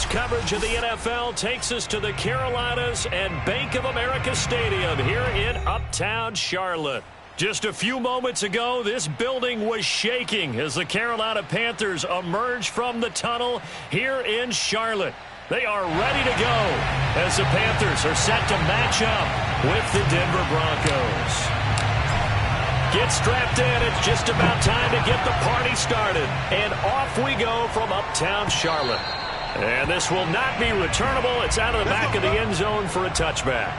coverage of the NFL takes us to the Carolinas and Bank of America Stadium here in Uptown Charlotte. Just a few moments ago, this building was shaking as the Carolina Panthers emerged from the tunnel here in Charlotte. They are ready to go as the Panthers are set to match up with the Denver Broncos. Get strapped in. It's just about time to get the party started. And off we go from Uptown Charlotte. And this will not be returnable. It's out of the back of the end zone for a touchback.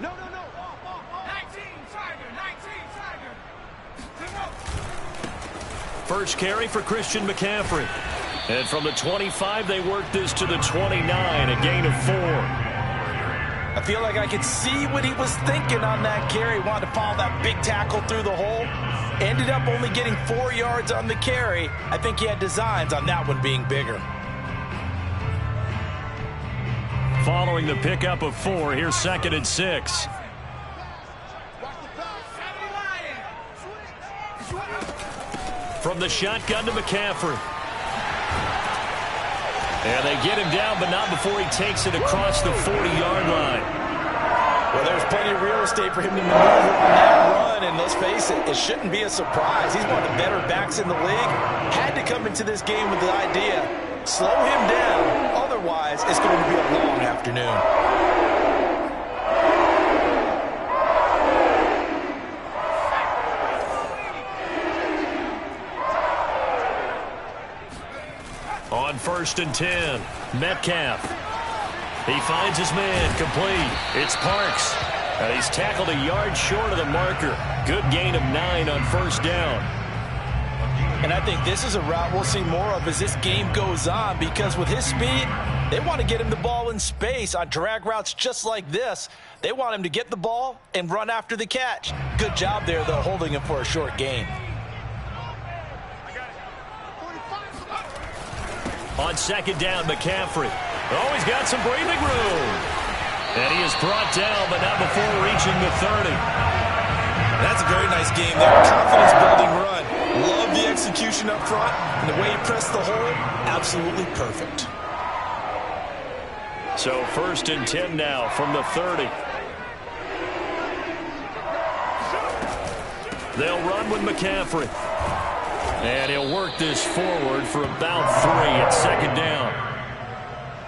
No. 19 Tiger. First carry for Christian McCaffrey. And from the 25, they work this to the 29, a gain of 4. I feel like I could see what he was thinking on that carry. Wanted to follow that big tackle through the hole. Ended up only getting 4 yards on the carry. I think he had designs on that one being bigger. Following the pickup of 4, here's 2nd and 6. From the shotgun to McCaffrey. And they get him down, but not before he takes it across the 40-yard line. Well, there's plenty of real estate for him to maneuver on that run, and let's face it, it shouldn't be a surprise. He's one of the better backs in the league. Had to come into this game with the idea, slow him down, otherwise it's going to be a long afternoon. On 1st and 10, Metcalf. He finds his man, complete. It's Parks. And he's tackled a yard short of the marker. Good gain of 9 on 1st down. And I think this is a route we'll see more of as this game goes on, because with his speed, they want to get him the ball in space on drag routes just like this. They want him to get the ball and run after the catch. Good job there, though, holding him for a short gain. On 2nd down, McCaffrey. Oh, he's got some breathing room. And he is brought down, but not before reaching the 30. That's a very nice game there. Confidence-building run. Love the execution up front. And the way he pressed the hole, absolutely perfect. So 1st and 10 now from the 30. They'll run with McCaffrey. And he'll work this forward for about 3 at 2nd down.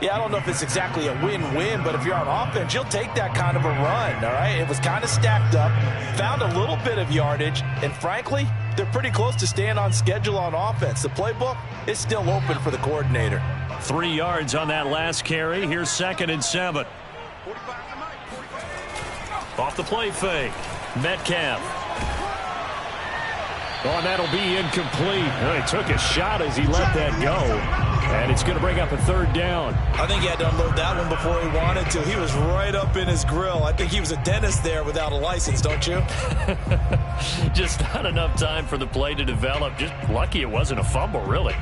Yeah, I don't know if it's exactly a win-win, but if you're on offense, you'll take that kind of a run, all right? It was kind of stacked up, found a little bit of yardage, and frankly, they're pretty close to staying on schedule on offense. The playbook is still open for the coordinator. 3 yards on that last carry. Here's 2nd and 7. Off the play fake. Metcalf. Oh, and that'll be incomplete. Well, he took a shot as he let that go. And it's going to bring up a 3rd down. I think he had to unload that one before he wanted to. He was right up in his grill. I think he was a dentist there without a license, don't you? Just not enough time for the play to develop. Just lucky it wasn't a fumble, really.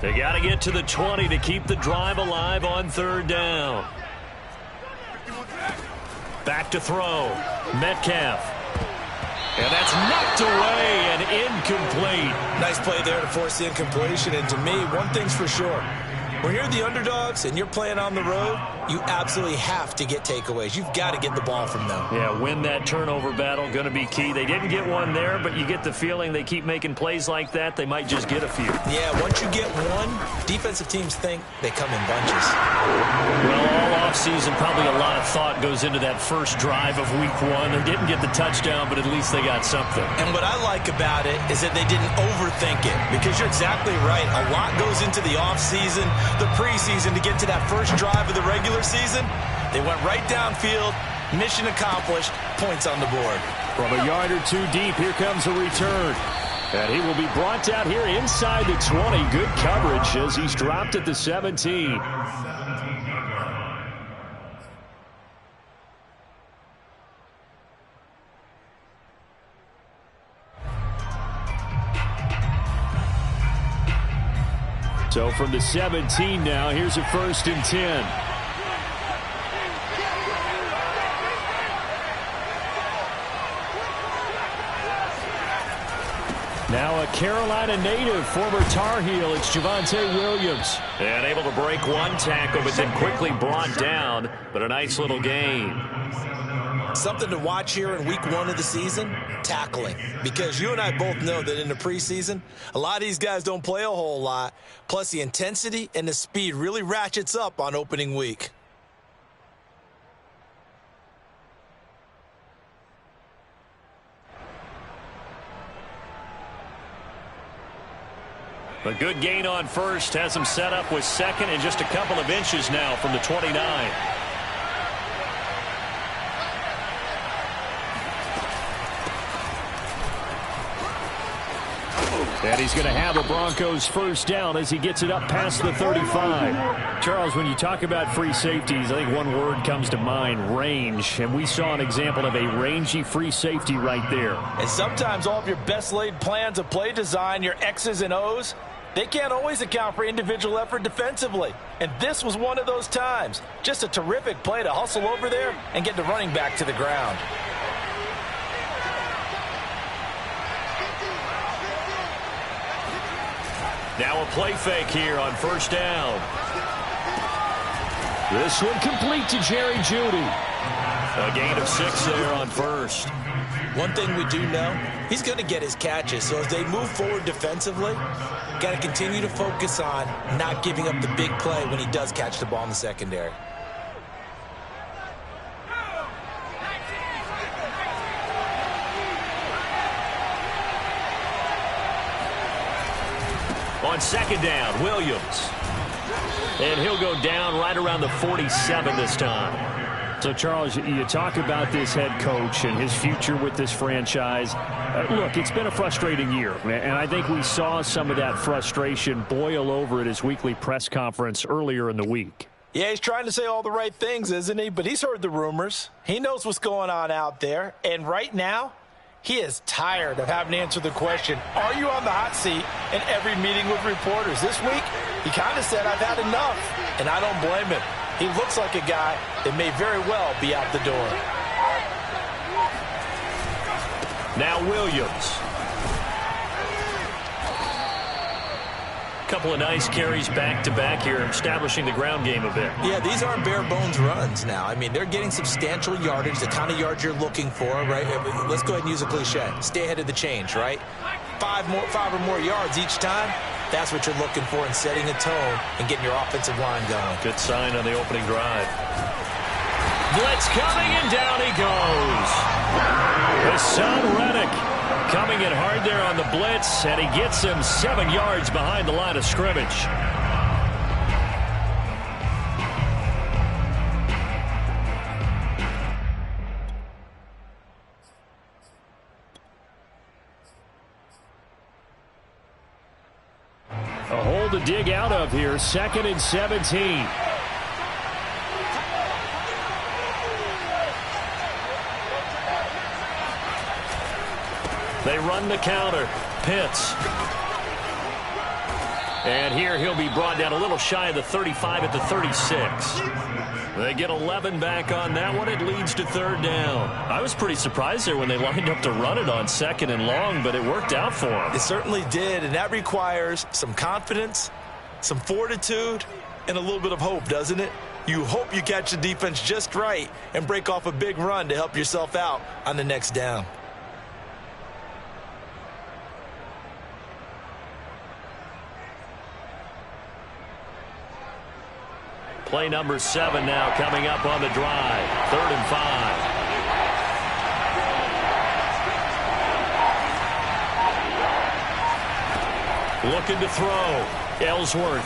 They got to get to the 20 to keep the drive alive on 3rd down. Back to throw. Metcalf. And that's knocked away and incomplete. Nice play there to force the incompletion. And to me, one thing's for sure. When you're the underdogs and you're playing on the road, you absolutely have to get takeaways. You've got to get the ball from them. Yeah, win that turnover battle, going to be key. They didn't get one there, but you get the feeling they keep making plays like that, they might just get a few. Yeah, once you get one, defensive teams think they come in bunches. Well, all offseason, probably a lot of thought goes into that first drive of week 1. They didn't get the touchdown, but at least they got something. And what I like about it is that they didn't overthink it, because you're exactly right. A lot goes into the offseason. the preseason to get to that first drive of the regular season. They went right downfield, mission accomplished, points on the board. From a yard or two deep, here comes a return. And he will be brought down here inside the 20. Good coverage as he's dropped at the 17. So from the 17 now, here's a 1st and 10. Now a Carolina native, former Tar Heel, it's Javonte Williams. And able to break one tackle, but then quickly brought down. But a nice little gain. Something to watch here in week 1 of the season, tackling. Because you and I both know that in the preseason, a lot of these guys don't play a whole lot. Plus the intensity and the speed really ratchets up on opening week. A good gain on first, has him set up with second and just a couple of inches now from the 29. And he's going to have a Broncos first down as he gets it up past the 35. Charles, when you talk about free safeties, I think one word comes to mind, range. And we saw an example of a rangy free safety right there. And sometimes all of your best laid plans of play design, your X's and O's, they can't always account for individual effort defensively. And this was one of those times. Just a terrific play to hustle over there and get the running back to the ground. Now a play fake here on first down. This one complete to Jerry Jeudy. A gain of 6 there on first. One thing we do know, he's going to get his catches. So as they move forward defensively, got to continue to focus on not giving up the big play when he does catch the ball in the secondary. On second down, Williams. And he'll go down right around the 47 this time. So, Charles, you talk about this head coach and his future with this franchise. Look, it's been a frustrating year, and I think we saw some of that frustration boil over at his weekly press conference earlier in the week. Yeah, he's trying to say all the right things, isn't he? But he's heard the rumors. He knows what's going on out there. And right now, he is tired of having to answer the question, are you on the hot seat in every meeting with reporters? This week, he kind of said, I've had enough. And I don't blame him. He looks like a guy that may very well be out the door. Now Williams. Couple of nice carries back-to-back here, establishing the ground game a bit. Yeah, these aren't bare-bones runs now. I mean, they're getting substantial yardage, the kind of yards you're looking for, right? Let's go ahead and use a cliche. Stay ahead of the change, right? Five or more yards each time. That's what you're looking for in setting a tone and getting your offensive line going. Good sign on the opening drive. Blitz coming, and down he goes. Hassan Reddick coming in hard there on the blitz, and he gets him 7 yards behind the line of scrimmage. A hole to dig out of here, 2nd and 17. They run the counter. Pitts. And here he'll be brought down a little shy of the 35 at the 36. They get 11 back on that one. It leads to 3rd down. I was pretty surprised there when they lined up to run it on 2nd and long, but it worked out for them. It certainly did, and that requires some confidence, some fortitude, and a little bit of hope, doesn't it? You hope you catch the defense just right and break off a big run to help yourself out on the next down. Play number 7 now coming up on the drive. 3rd and 5. Looking to throw. Ellsworth.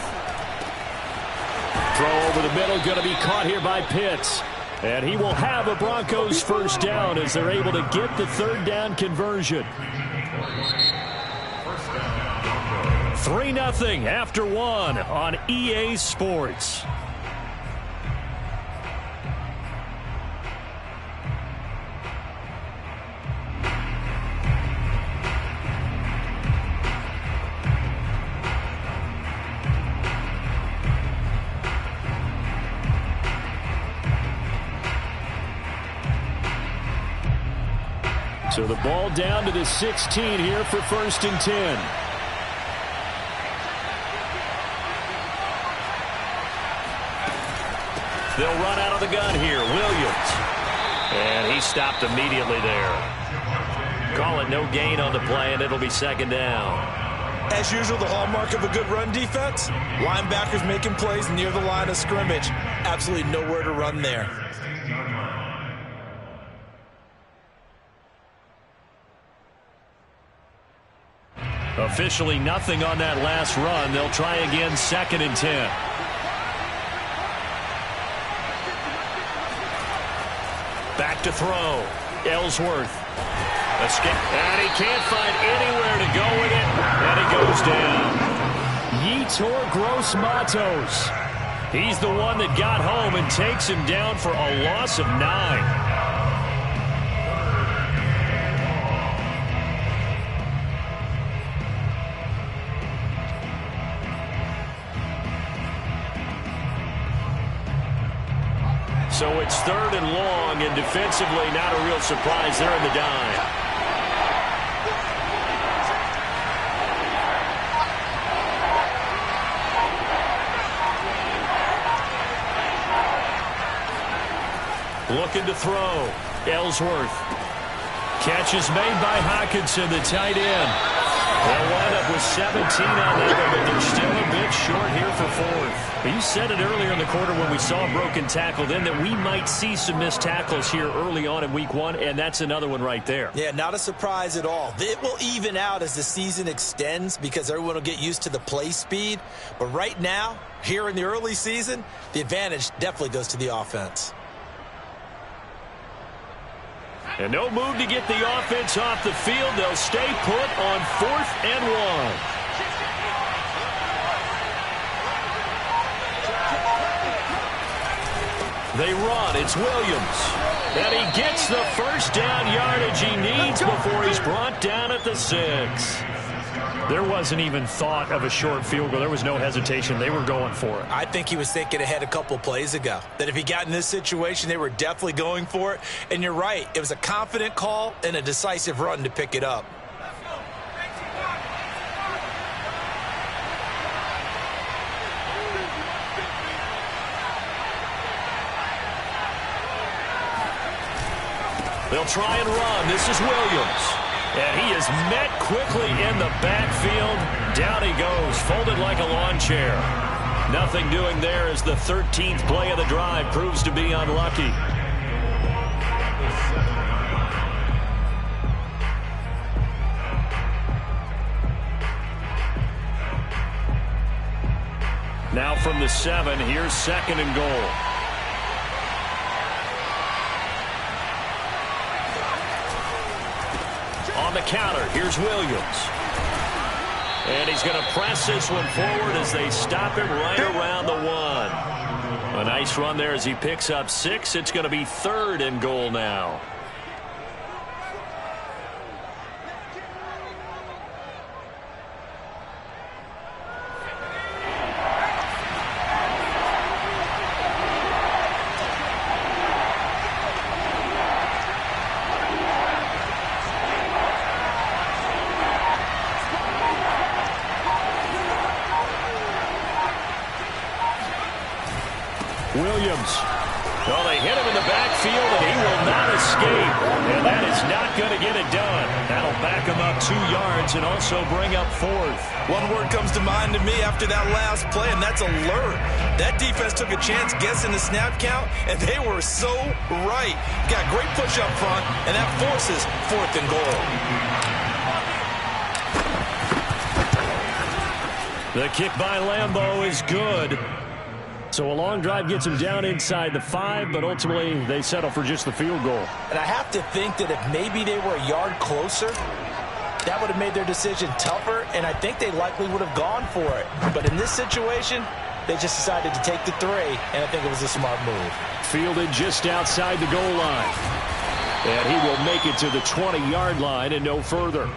over the middle, going to be caught here by Pitts. And he will have a Broncos first down as they're able to get the third down conversion. 3-0 after one on EA Sports. So the ball down to the 16 here for 1st and 10. They'll run out of the gun here. Williams. And he stopped immediately there. Call it no gain on the play, and it'll be 2nd down. As usual, the hallmark of a good run defense, linebackers making plays near the line of scrimmage. Absolutely nowhere to run there. Officially nothing on that last run. They'll try again, 2nd and 10. Back to throw. Ellsworth. Escape. And he can't find anywhere to go with it. And he goes down. Yetur Gross-Matos. He's the one that got home and takes him down for a loss of 9. So it's 3rd and long, and defensively not a real surprise there in the dime. Looking to throw. Ellsworth. Catch is made by Hockenson, the tight end. They'll wind up with 17 on that, but they're still a bit short here for 4th. But you said it earlier in the quarter when we saw a broken tackle then that we might see some missed tackles here early on in week 1, and that's another one right there. Yeah, not a surprise at all. It will even out as the season extends because everyone will get used to the play speed. But right now, here in the early season, the advantage definitely goes to the offense. And no move to get the offense off the field. They'll stay put on 4th and 1. They run. It's Williams. And he gets the first down yardage he needs before he's brought down at the 6. There wasn't even thought of a short field goal. There was no hesitation. They were going for it. I think he was thinking ahead a couple plays ago that if he got in this situation, they were definitely going for it. And you're right. It was a confident call and a decisive run to pick it up. They'll try and run. This is Williams. And he is met quickly in the backfield. Down he goes, folded like a lawn chair. Nothing doing there as the 13th play of the drive proves to be unlucky. Now from the 7, here's 2nd and goal. On the counter, here's Williams. And he's going to press this one forward as they stop him right around the 1. A nice run there as he picks up 6. It's going to be 3rd and goal now. Williams. Well, they hit him in the backfield, and he will not escape. And that is not going to get it done. That'll back him up 2 yards and also bring up 4th. One word comes to mind to me after that last play, and that's alert. That defense took a chance guessing the snap count, and they were so right. Got great push up front, and that forces 4th and goal. The kick by Lambeau is good. So a long drive gets them down inside the 5, but ultimately they settle for just the field goal. And I have to think that if maybe they were a yard closer, that would have made their decision tougher, and I think they likely would have gone for it. But in this situation, they just decided to take the 3, and I think it was a smart move. Fielded just outside the goal line. And he will make it to the 20-yard line and no further.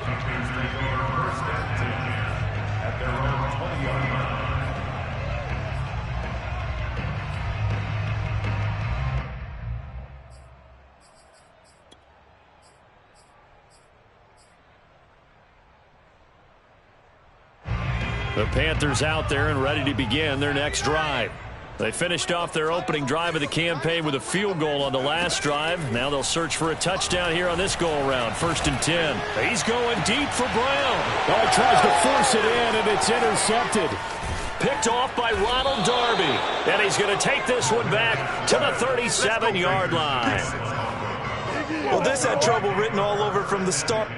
The Panthers out there and ready to begin their next drive. They finished off their opening drive of the campaign with a field goal on the last drive. Now they'll search for a touchdown here on this go-around. 1st and 10. He's going deep for Brown. Oh, tries to force it in, and it's intercepted. Picked off by Ronald Darby. And he's going to take this one back to the 37-yard line. Well, this had trouble written all over from the start.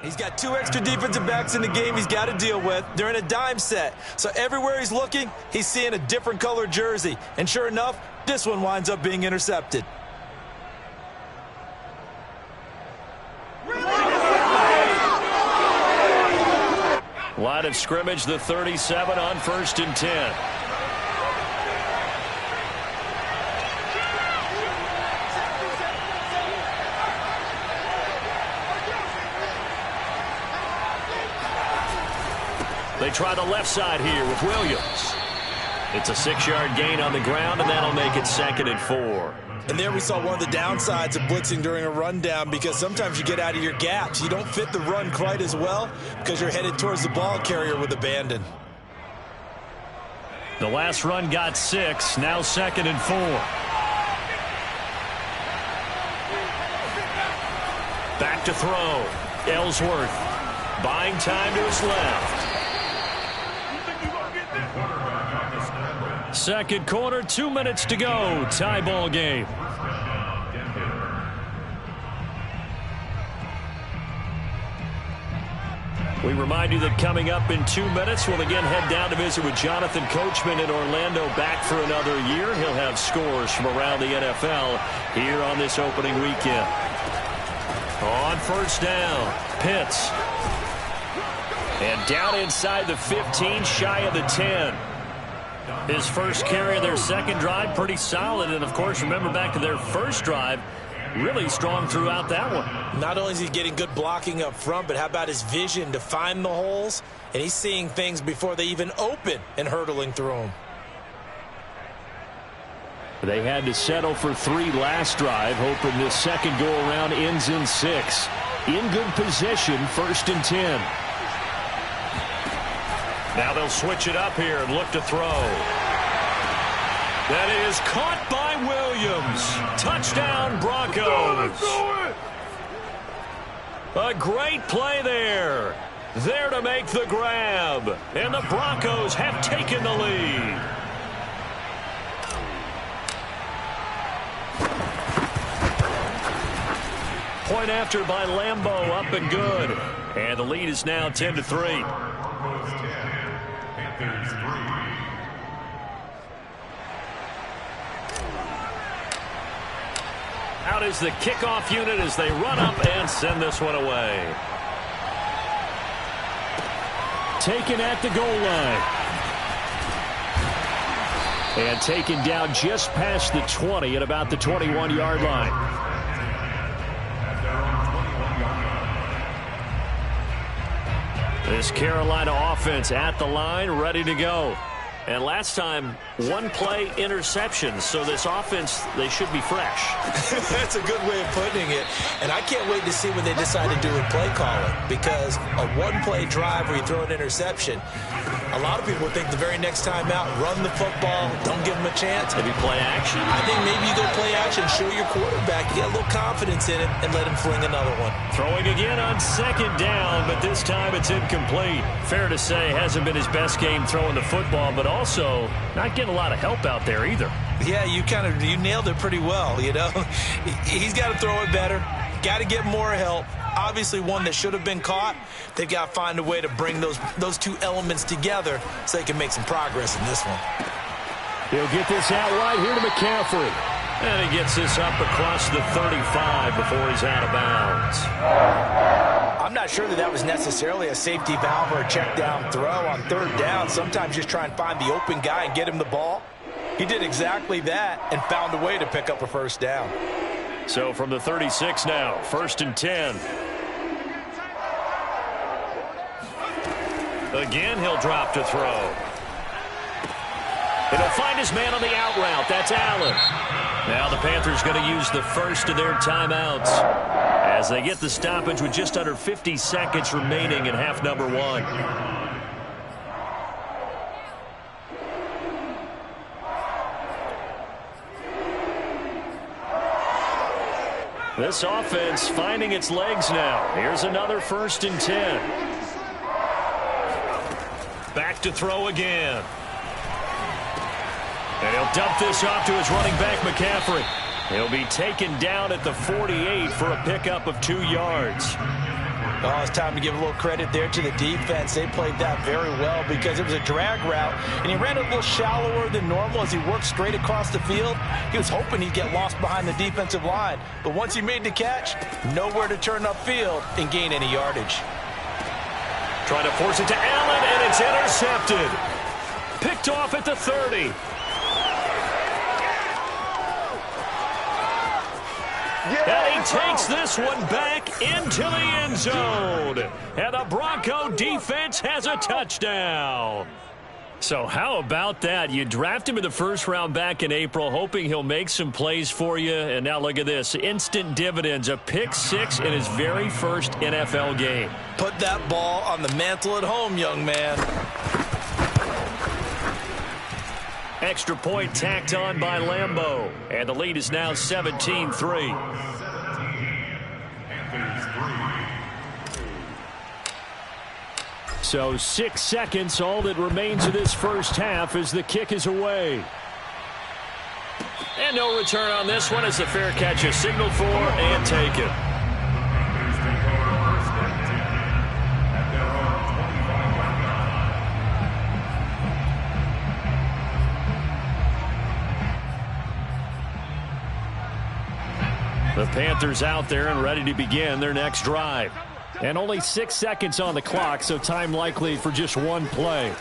He's got 2 extra defensive backs in the game he's got to deal with. They're in a dime set. So everywhere he's looking, he's seeing a different color jersey. And sure enough, this one winds up being intercepted. Line of scrimmage, the 37 on 1st and 10. They try the left side here with Williams. It's a 6-yard gain on the ground, and that'll make it 2nd and 4. And there we saw one of the downsides of blitzing during a rundown, because sometimes you get out of your gaps. You don't fit the run quite as well because you're headed towards the ball carrier with abandon. The last run got 6, now 2nd and 4. Back to throw. Ellsworth buying time to his left. 2nd quarter, 2 minutes to go. Tie ball game. We remind you that coming up in 2 minutes, we'll again head down to visit with Jonathan Coachman in Orlando, back for another year. He'll have scores from around the NFL here on this opening weekend. On 1st down, Pitts. And down inside the 15, shy of the 10. His first carry of their 2nd drive, pretty solid. And, of course, remember back to their 1st drive, really strong throughout that one. Not only is he getting good blocking up front, but how about his vision to find the holes? And he's seeing things before they even open and hurdling through them. They had to settle for 3 last drive, hoping this 2nd go-around ends in 6. In good position, 1st and 10. Now they'll switch it up here and look to throw. That is caught by Williams. Touchdown, Broncos. A great play there. There to make the grab. And the Broncos have taken the lead. Point after by Lambeau, up and good. And the lead is now 10-3. Out is the kickoff unit as they run up and send this one away. Taken at the goal line. And taken down just past the 20 at about the 21-yard line. This Carolina offense at the line, ready to go. And last time, one-play interceptions. So this offense, they should be fresh. That's a good way of putting it. And I can't wait to see what they decide to do with play calling. Because a one-play drive where you throw an interception, a lot of people think the very next time out, run the football, don't give them a chance. Maybe play action? I think maybe you go play action, show your quarterback, you get a little confidence in it, and let him fling another one. Throwing again on second down, but this time it's incomplete. Fair to say, hasn't been his best game throwing the football, but also not getting a lot of help out there either. Yeah, you nailed it pretty well, you know. He's got to throw it better, got to get more help. Obviously one that should have been caught. They've got to find a way to bring those two elements together so they can make some progress in this one. He'll get this out wide here to McCaffrey. And he gets this up across the 35 before he's out of bounds. I'm not sure that was necessarily a safety valve or a check down throw on third down. Sometimes just try and find the open guy and get him the ball. He did exactly that and found a way to pick up a first down. So from the 36 now, 1st and 10. Again, he'll drop to throw. And he'll find his man on the out route. That's Allen. Now the Panthers going to use the first of their timeouts as they get the stoppage with just under 50 seconds remaining in half number 1. This offense finding its legs now. Here's another 1st and 10. Back to throw again. And he'll dump this off to his running back, McCaffrey. He'll be taken down at the 48 for a pickup of 2 yards. Oh, it's time to give a little credit there to the defense. They played that very well because it was a drag route, and he ran a little shallower than normal as he worked straight across the field. He was hoping he'd get lost behind the defensive line, but once he made the catch, nowhere to turn upfield and gain any yardage. Trying to force it to Allen, and it's intercepted. Picked off at the 30. And he takes this one back into the end zone. And the Bronco defense has a touchdown. So how about that? You draft him in the first round back in April, hoping he'll make some plays for you. And now look at this. Instant dividends. A pick-6 in his very first NFL game. Put that ball on the mantle at home, young man. Extra point tacked on by Lambeau. And the lead is now 17-3. So 6 seconds, all that remains of this first half as the kick is away. And no return on this one as the fair catch is signaled for and taken. The Panthers out there and ready to begin their next drive. And only 6 seconds on the clock, so time likely for just one play.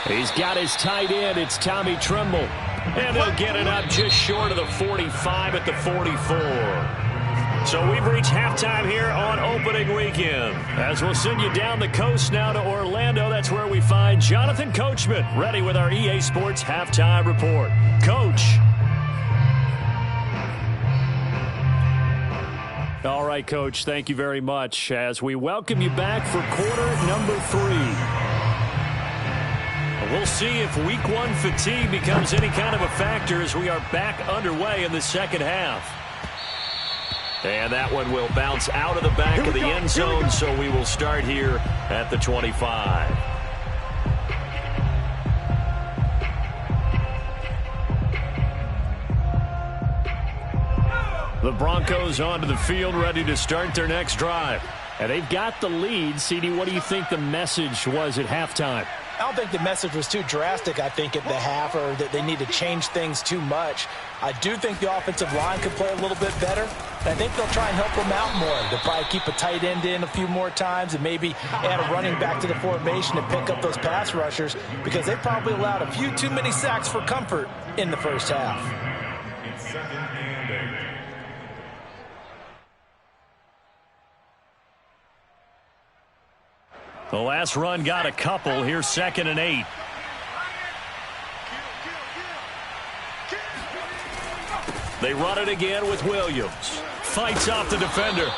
He's got his tight end. It's Tommy Tremble. And he'll get it up just short of the 45 at the 44. So we've reached halftime here on opening weekend. As we'll send you down the coast now to Orlando. That's where we find Jonathan Coachman ready with our EA Sports halftime report. Coach. All right, Coach, thank you very much as we welcome you back for quarter number 3. We'll see if week 1 fatigue becomes any kind of a factor as we are back underway in the second half. And that one will bounce out of the back of the end zone, so we will start here at the 25. The Broncos onto the field, ready to start their next drive. And they've got the lead. CD, what do you think the message was at halftime? I don't think the message was too drastic, I think, at the half, or that they need to change things too much. I do think the offensive line could play a little bit better. And I think they'll try and help them out more. They'll probably keep a tight end in a few more times and maybe add a running back to the formation to pick up those pass rushers because they probably allowed a few too many sacks for comfort in the first half. It's 2nd and 8. The last run got a couple. Here's 2nd and 8. They run it again with Williams. Fights off the defender.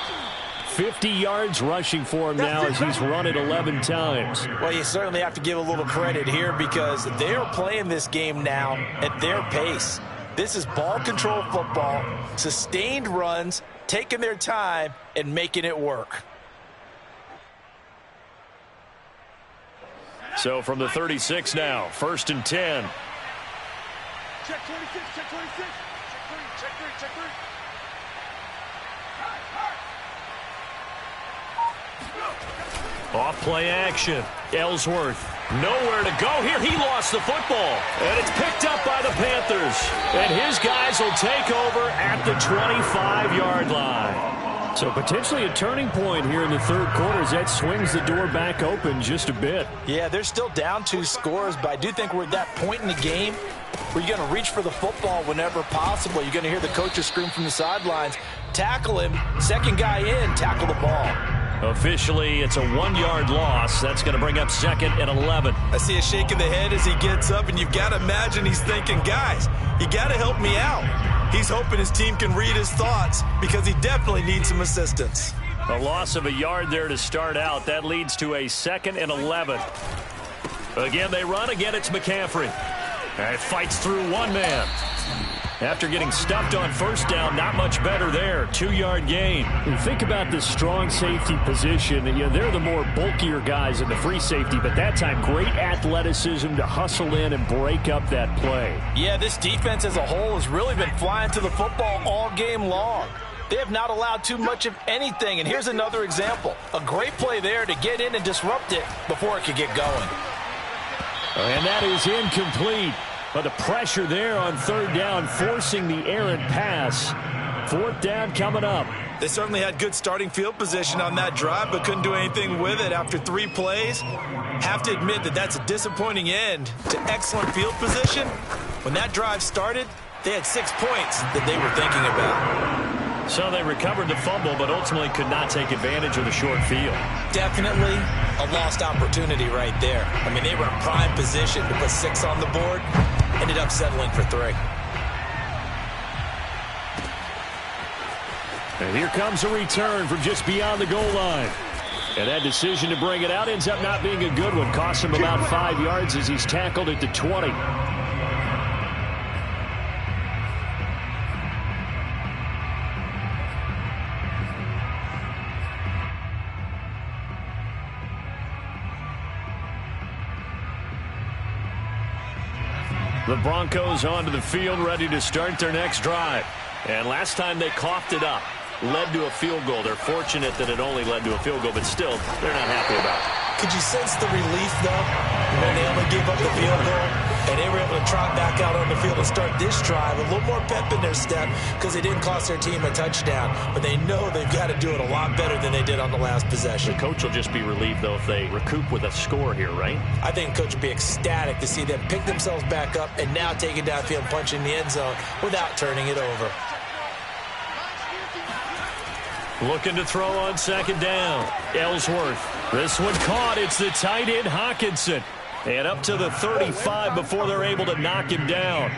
50 yards rushing for him now as he's run it 11 times. Well, you certainly have to give a little credit here because they are playing this game now at their pace. This is ball control football, sustained runs, taking their time and making it work. So from the 36 now, 1st and 10. Check 26, check 26. Check 3, check 3. Off play action. Ellsworth nowhere to go here. He lost the football. And it's picked up by the Panthers. And his guys will take over at the 25-yard line. So potentially a turning point here in the third quarter as that swings the door back open just a bit. Yeah, they're still down 2 scores, but I do think we're at that point in the game where you're going to reach for the football whenever possible. You're going to hear the coaches scream from the sidelines, tackle him, second guy in, tackle the ball. Officially, it's a 1-yard loss. That's going to bring up 2nd and 11. I see a shake of the head as he gets up, and you've got to imagine he's thinking, guys, you got to help me out. He's hoping his team can read his thoughts because he definitely needs some assistance. A loss of a yard there to start out. That leads to a 2nd and 11. Again, they run. Again, it's McCaffrey. And it fights through one man. After getting stuffed on 1st down, not much better there. 2-yard gain. And think about the strong safety position. You know, they're the more bulkier guys in the free safety, but that time great athleticism to hustle in and break up that play. Yeah, this defense as a whole has really been flying to the football all game long. They have not allowed too much of anything, and here's another example. A great play there to get in and disrupt it before it could get going. And that is incomplete. But the pressure there on 3rd down, forcing the errant pass. 4th down coming up. They certainly had good starting field position on that drive, but couldn't do anything with it after 3 plays. Have to admit that that's a disappointing end to excellent field position. When that drive started, they had 6 points that they were thinking about. So they recovered the fumble, but ultimately could not take advantage of the short field. Definitely a lost opportunity right there. I mean, they were in prime position to put 6 on the board. Ended up settling for 3. And here comes a return from just beyond the goal line. And that decision to bring it out ends up not being a good one. Costs him about 5 yards as he's tackled at the 20. The Broncos onto the field, ready to start their next drive. And last time they coughed it up, led to a field goal. They're fortunate that it only led to a field goal, but still, they're not happy about it. Could you sense the relief, though, when they only gave up the field goal and they were able to trot back out on the field and start this drive? A little more pep in their step because they didn't cost their team a touchdown, but they know they've got to do it a lot better than they did on the last possession. The coach will just be relieved, though, if they recoup with a score here, right? I think the coach will be ecstatic to see them pick themselves back up and now take it downfield and punch in the end zone without turning it over. Looking to throw on 2nd down. Ellsworth. This one caught. It's the tight end, Hockenson. And up to the 35 before they're able to knock him down.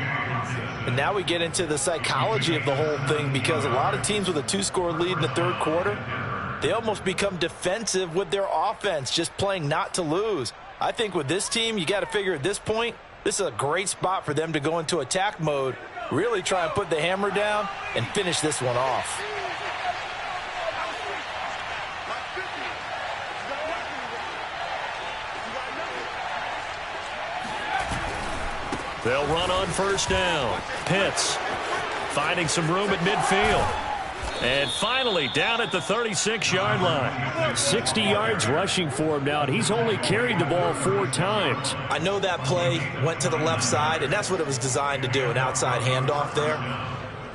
And now we get into the psychology of the whole thing because a lot of teams with a 2-score lead in the third quarter, they almost become defensive with their offense, just playing not to lose. I think with this team, you got to figure at this point, this is a great spot for them to go into attack mode, really try and put the hammer down and finish this one off. They'll run on 1st down. Pitts finding some room at midfield. And finally down at the 36-yard line. 60 yards rushing for him now, and he's only carried the ball 4 times. I know that play went to the left side, and that's what it was designed to do, an outside handoff there.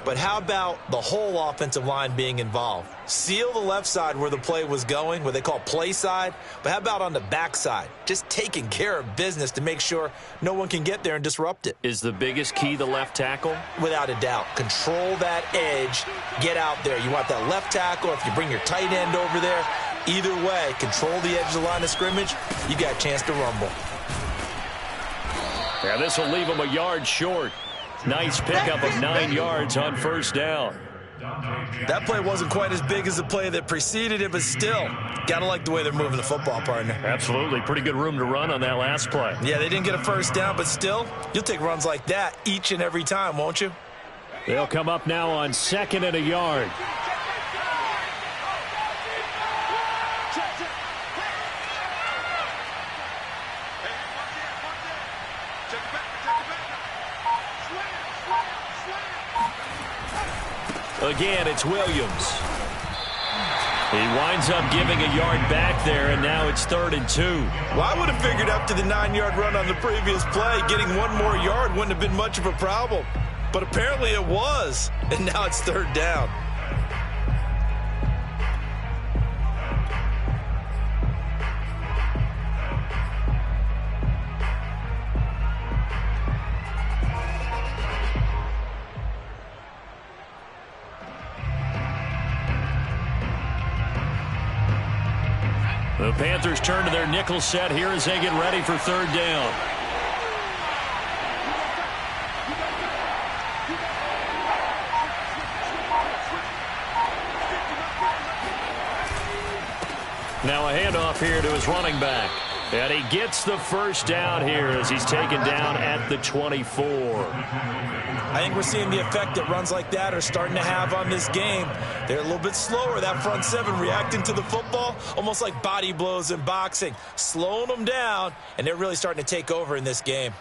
But how about the whole offensive line being involved? Seal the left side where the play was going, what they call play side. But how about on the back side? Just taking care of business to make sure no one can get there and disrupt it. Is the biggest key the left tackle? Without a doubt. Control that edge. Get out there. You want that left tackle. If you bring your tight end over there, Either way, control the edge of the line of scrimmage, you got a chance to rumble. Yeah, this will leave him a yard short. Nice pickup of 9 yards on first down. That play wasn't quite as big as the play that preceded it, but still, got to like the way they're moving the football, partner. Absolutely. Pretty good room to run on that last play. Yeah, they didn't get a first down, but still, you'll take runs like that each and every time, won't you? They'll come up now on 2nd and a yard. Again, it's Williams. He winds up giving a yard back there, and now it's 3rd and 2. Well, I would have figured after the 9-yard run on the previous play, getting one more yard wouldn't have been much of a problem. But apparently it was, and now it's 3rd down. The Panthers turn to their nickel set here as they get ready for 3rd down. Now a handoff here to his running back. And he gets the first down here as he's taken down at the 24. I think we're seeing the effect that runs like that are starting to have on this game. They're a little bit slower, that front seven, reacting to the football, almost like body blows in boxing, slowing them down, and they're really starting to take over in this game.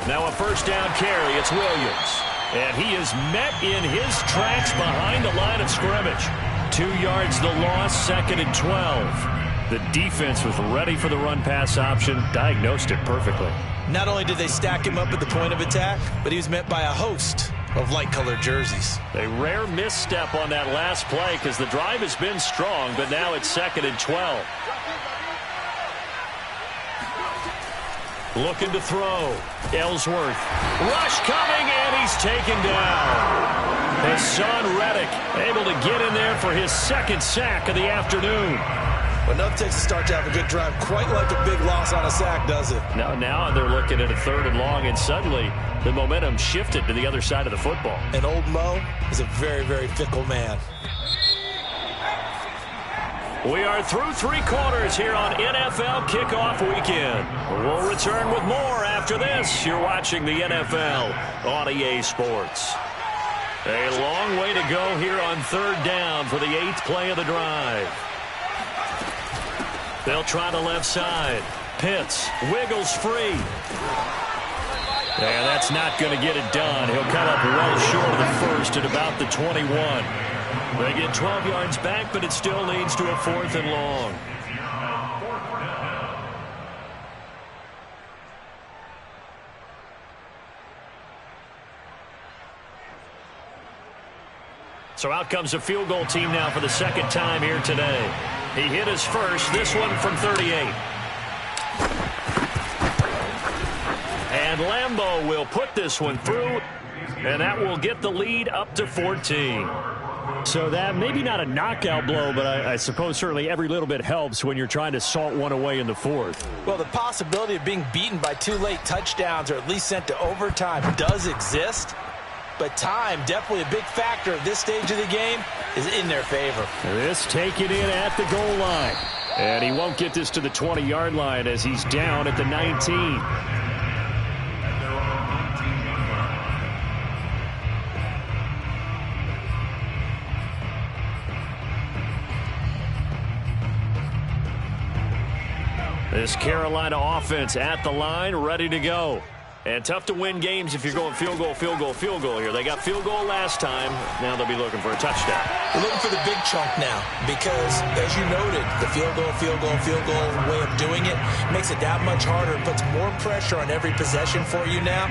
Now a first down carry. It's Williams. And he is met in his tracks behind the line of scrimmage. 2 yards the loss, 2nd and 12. The defense was ready for the run-pass option, diagnosed it perfectly. Not only did they stack him up at the point of attack, but he was met by a host of light-colored jerseys. A rare misstep on that last play because the drive has been strong, but now it's 2nd and 12. Looking to throw. Ellsworth. Rush coming, and he's taken down. Hassan Reddick able to get in there for his 2nd sack of the afternoon. But nothing takes a start to have a good drive quite like a big loss on a sack, does it? Now they're looking at a 3rd and long, and suddenly the momentum shifted to the other side of the football. And old Mo is a very, very fickle man. We are through 3 quarters here on NFL Kickoff Weekend. We'll return with more after this. You're watching the NFL on EA Sports. A long way to go here on 3rd down for the 8th play of the drive. They'll try the left side. Pitts wiggles free. And that's not going to get it done. He'll come up well short of the first at about the 21. They get 12 yards back, but it still leads to a 4th and long. So out comes a field goal team now for the 2nd time here today. He hit his first, this one from 38. And Lambeau will put this one through, and that will get the lead up to 14. So that maybe not a knockout blow, but I suppose certainly every little bit helps when you're trying to salt one away in the 4th. Well, the possibility of being beaten by 2 late touchdowns or at least sent to overtime does exist. But time, definitely a big factor at this stage of the game, is in their favor. This taken in at the goal line. And he won't get this to the 20-yard line as he's down at the 19. This Carolina offense at the line, ready to go. And tough to win games if you're going field goal, field goal, field goal here. They got field goal last time. Now they'll be looking for a touchdown. They're looking for the big chunk now because, as you noted, the field goal way of doing it makes it that much harder. It puts more pressure on every possession for you now.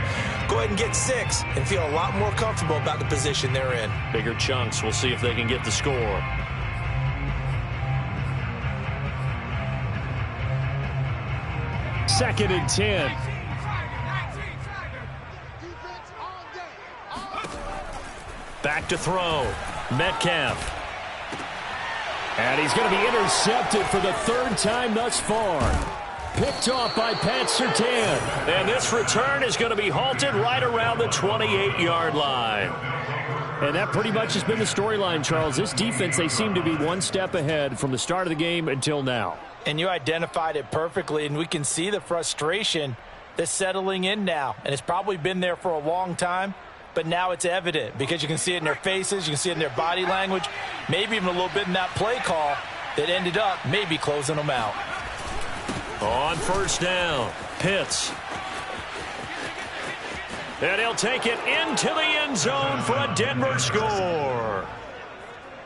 Go ahead and get 6 and feel a lot more comfortable about the position they're in. Bigger chunks. We'll see if they can get the score. Second and 10. Back to throw. Metcalf. And he's going to be intercepted for the 3rd time thus far. Picked off by Pat Surtain. And this return is going to be halted right around the 28-yard line. And that pretty much has been the storyline, Charles. This defense, they seem to be one step ahead from the start of the game until now. And you identified it perfectly, and we can see the frustration that's settling in now. And it's probably been there for a long time. But now it's evident because you can see it in their faces, you can see it in their body language, maybe even a little bit in that play call that ended up maybe closing them out. On first down, Pitts. And he'll take it into the end zone for a Denver score.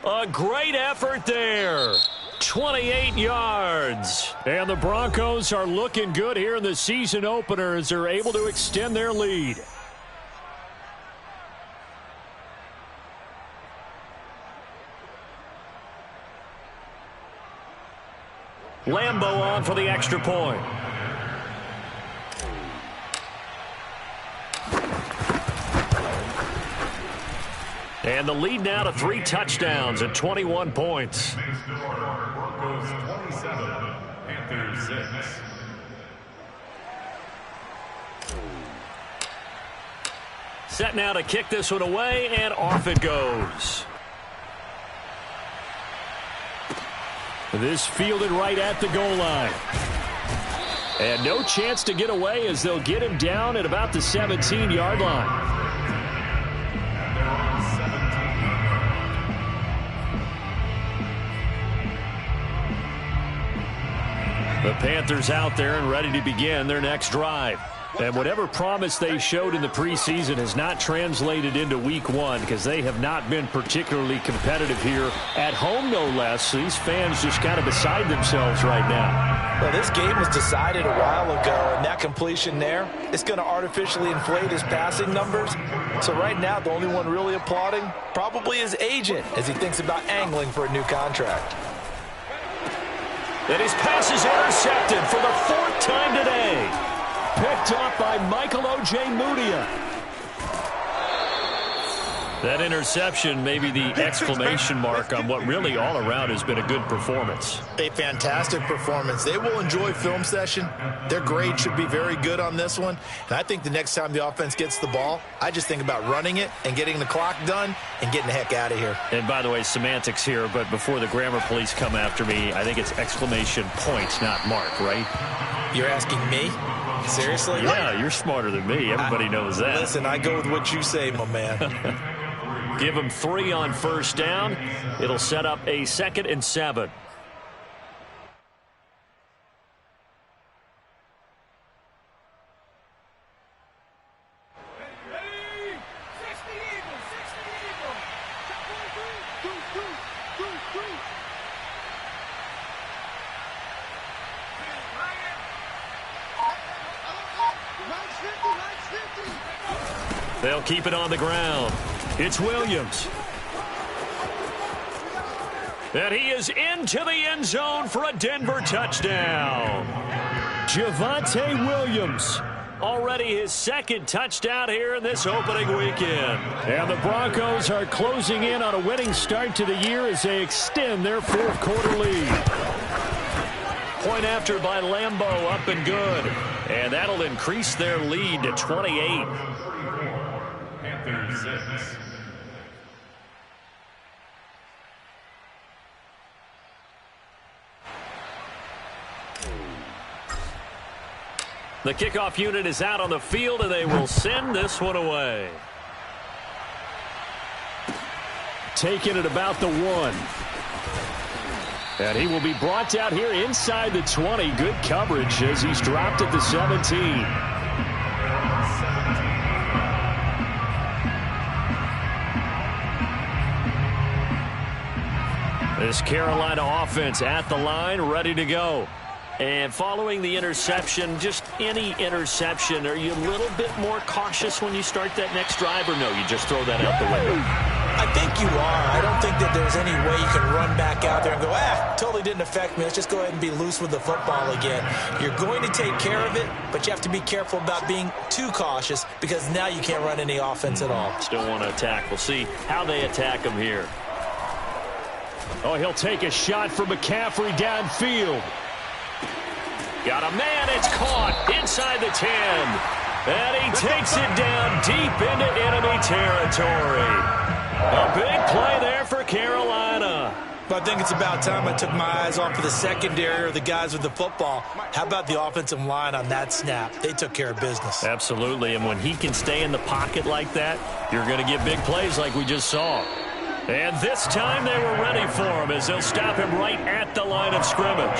A great effort there. 28 yards. And the Broncos are looking good here in the season opener as they're able to extend their lead. Lambo on for the extra point. And the lead now to 3 touchdowns at 21 points. 27, Panthers 6. Set now to kick this one away, and off it goes. This fielded right at the goal line. And no chance to get away as they'll get him down at about the 17-yard line. The Panthers out there and ready to begin their next drive. And whatever promise they showed in the preseason has not translated into week 1 because they have not been particularly competitive here at home, no less. These fans just kind of beside themselves right now. Well, this game was decided a while ago, and that completion there is going to artificially inflate his passing numbers. So right now, the only one really applauding probably his agent as he thinks about angling for a new contract. And his pass is intercepted for the 4th time today. Picked off by Michael Ojemudia. That interception may be the exclamation mark on what really all around has been a good performance. A fantastic performance. They will enjoy film session. Their grade should be very good on this one. And I think the next time the offense gets the ball, I just think about running it and getting the clock done and getting the heck out of here. And by the way, semantics here, but before the grammar police come after me, I think it's exclamation point, not mark, right? You're asking me? Seriously? Yeah, you're smarter than me. Everybody knows that. Listen, I go with what you say, my man. Give him 3 on first down. It'll set up a 2nd and 7. They'll keep it on the ground. It's Williams. And he is into the end zone for a Denver touchdown. Javonte Williams. Already his 2nd touchdown here in this opening weekend. And the Broncos are closing in on a winning start to the year as they extend their 4th quarter lead. Point after by Lambo, up and good. And that'll increase their lead to 28. Panthers 6. The kickoff unit is out on the field, and they will send this one away. Taken at about the 1. And he will be brought down here inside the 20. Good coverage as he's dropped at the 17. This Carolina offense at the line, ready to go. And following the interception, just any interception, are you a little bit more cautious when you start that next drive, or no, you just throw that out the window? I think you are. I don't think that there's any way you can run back out there and go, totally didn't affect me. Let's just go ahead and be loose with the football again. You're going to take care of it, but you have to be careful about being too cautious because now you can't run any offense at all. Still want to attack. We'll see how they attack him here. Oh, he'll take a shot for McCaffrey downfield. Got a man. It's caught inside the 10. And he takes it down deep into enemy territory. A big play there for Carolina. But I think it's about time I took my eyes off of the secondary or the guys with the football. How about the offensive line on that snap? They took care of business. Absolutely, and when he can stay in the pocket like that, you're going to get big plays like we just saw. And this time they were ready for him as they'll stop him right at the line of scrimmage.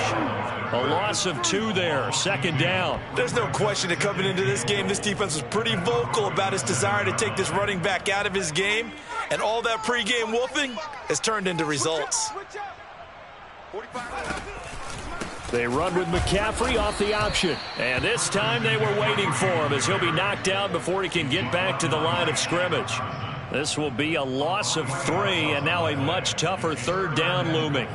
A loss of 2 there, second down. There's no question that coming into this game, this defense was pretty vocal about its desire to take this running back out of his game. And all that pregame wolfing has turned into results. They run with McCaffrey off the option. And this time they were waiting for him as he'll be knocked down before he can get back to the line of scrimmage. This will be a loss of 3, and now a much tougher third down looming.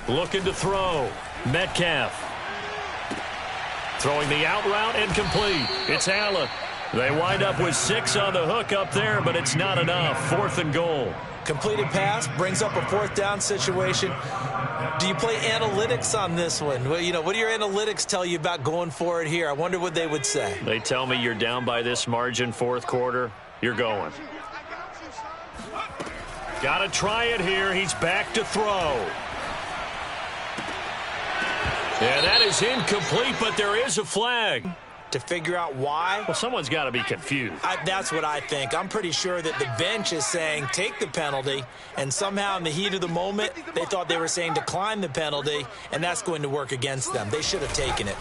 Looking to throw. Metcalf. Throwing the out route and complete. It's Allen. They wind up with 6 on the hook up there, but it's not enough. 4th and goal. Completed pass brings up a 4th down situation. Do you play analytics on this one? Well, what do your analytics tell you about going for it here? I wonder what they would say. They tell me you're down by this margin, 4th quarter. You're going. Got to try it here. He's back to throw. And that is incomplete, but there is a flag. To figure out why? Well, someone's got to be confused. That's what I think. I'm pretty sure that the bench is saying take the penalty, and somehow in the heat of the moment, they thought they were saying decline the penalty, and that's going to work against them. They should have taken it.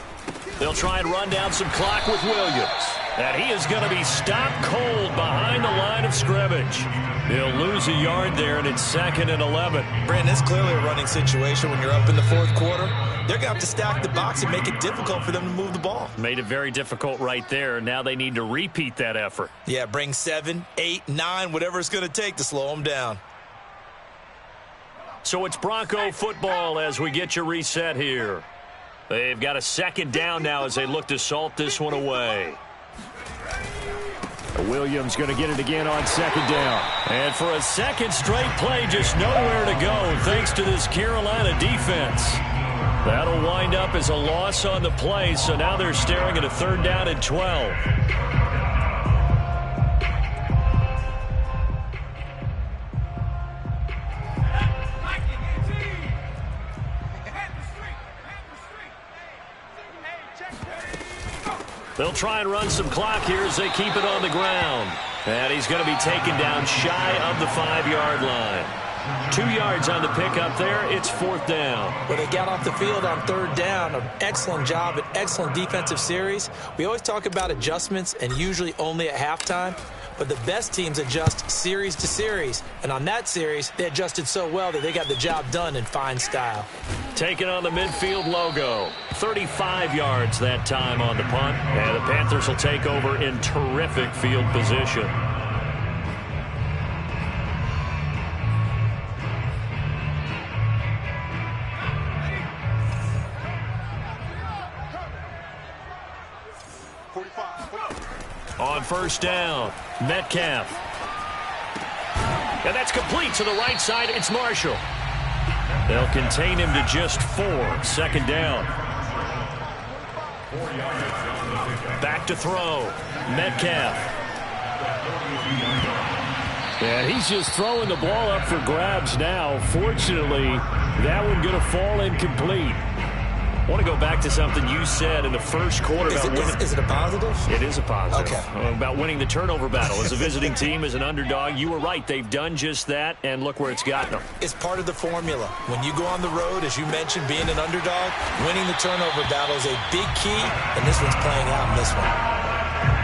They'll try and run down some clock with Williams. And he is going to be stopped cold behind the line of scrimmage. He'll lose a yard there, and it's 2nd and 11. Brandon, it's clearly a running situation when you're up in the 4th quarter. They're going to have to stack the box and make it difficult for them to move the ball. Made it very difficult right there. Now they need to repeat that effort. Yeah, bring 7, 8, 9, whatever it's going to take to slow them down. So it's Bronco football as we get you reset here. They've got a 2nd down now as they look to salt this one away. Williams going to get it again on 2nd down. And for a 2nd straight play, just nowhere to go thanks to this Carolina defense. That'll wind up as a loss on the play, so now they're staring at a 3rd down and 12. They'll try and run some clock here as they keep it on the ground. And he's going to be taken down shy of the 5-yard line. 2 yards on the pickup there. It's 4th down. Well, they got off the field on 3rd down. An excellent job, an excellent defensive series. We always talk about adjustments and usually only at halftime. But the best teams adjust series to series. And on that series, they adjusted so well that they got the job done in fine style. Taking on the midfield logo. 35 yards that time on the punt. And the Panthers will take over in terrific field position. On 1st down, Metcalf. And that's complete to the right side. It's Marshall. They'll contain him to just 4. 2nd down. Back to throw. Metcalf. And he's just throwing the ball up for grabs now. Fortunately, that one going to fall incomplete. I want to go back to something you said in the first quarter. Is it a positive? It is a positive. Okay. About winning the turnover battle. As a visiting team, as an underdog, you were right. They've done just that, and look where it's gotten them. It's part of the formula. When you go on the road, as you mentioned, being an underdog, winning the turnover battle is a big key, and this one's playing out in this one.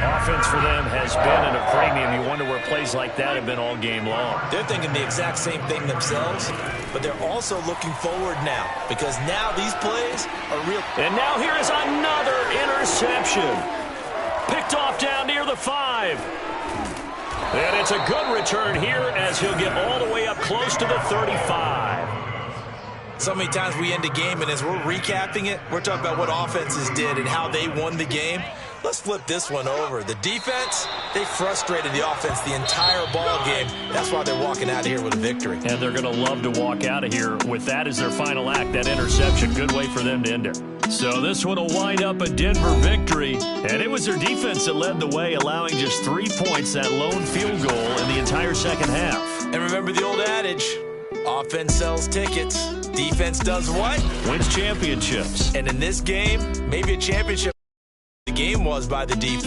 Offense for them has been at a premium. You wonder where plays like that have been all game long. They're thinking the exact same thing themselves, but they're also looking forward now because now these plays are real. And now here is another interception. Picked off down near the 5. And it's a good return here as he'll get all the way up close to the 35. So many times we end a game, and as we're recapping it, we're talking about what offenses did and how they won the game. Let's flip this one over. The defense, they frustrated the offense the entire ball game. That's why they're walking out of here with a victory. And they're going to love to walk out of here with that as their final act, that interception. Good way for them to end it. So this one will wind up a Denver victory. And it was their defense that led the way, allowing just 3 points, that lone field goal in the entire second half. And remember the old adage, offense sells tickets. Defense does what? Wins championships. And in this game, maybe a championship. The game was by the defense.